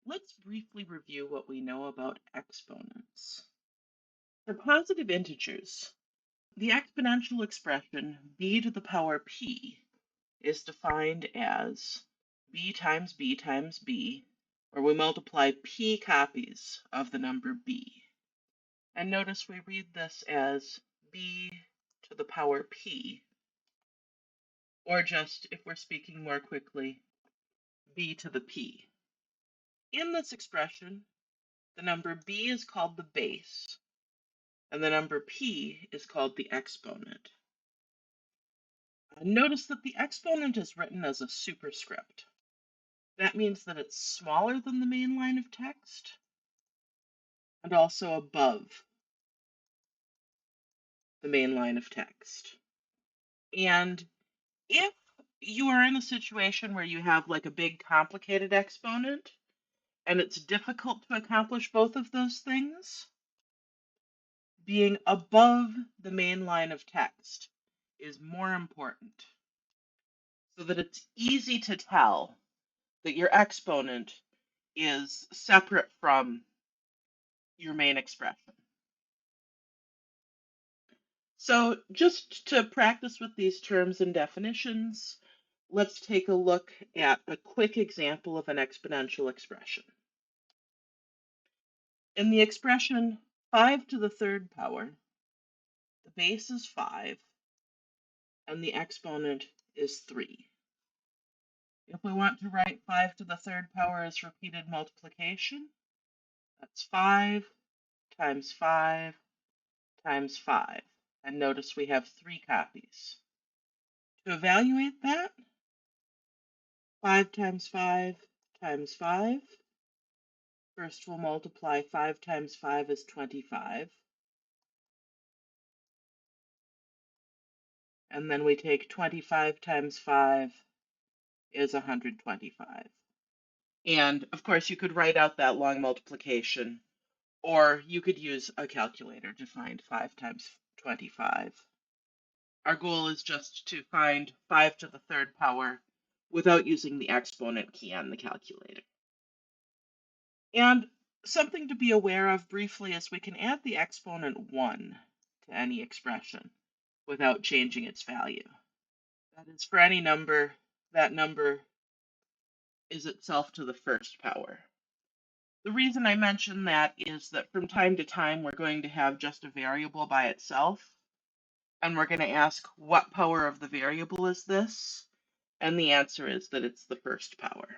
Let's briefly review what we know about exponents. For positive integers, the exponential expression b to the power p is defined as b times b times b, where we multiply p copies of the number b. And notice we read this as b to the power p, or just, if we're speaking more quickly, b to the p. In this expression, the number b is called the base, and the number p is called the exponent. Notice that the exponent is written as a superscript. That means that it's smaller than the main line of text and also above the main line of text. And if you are in a situation where you have like a big complicated exponent and it's difficult to accomplish both of those things, being above the main line of text is more important, so that it's easy to tell that your exponent is separate from your main expression. So just to practice with these terms and definitions, let's take a look at a quick example of an exponential expression. In the expression 5 to the third power, the base is 5 and the exponent is 3. If we want to write 5 to the third power as repeated multiplication, that's 5 times 5 times 5. And notice we have 3 copies. To evaluate that, 5 times 5 times 5. First we'll multiply 5 times 5 is 25. And then we take 25 times 5 is 125. And of course you could write out that long multiplication, or you could use a calculator to find 5 times 25. Our goal is just to find 5 to the third power without using the exponent key on the calculator. And something to be aware of briefly is we can add the exponent 1 to any expression without changing its value. That is, for any number, that number is itself to the first power. The reason I mention that is that from time to time we're going to have just a variable by itself, and we're going to ask what power of the variable is this, and the answer is that it's the first power.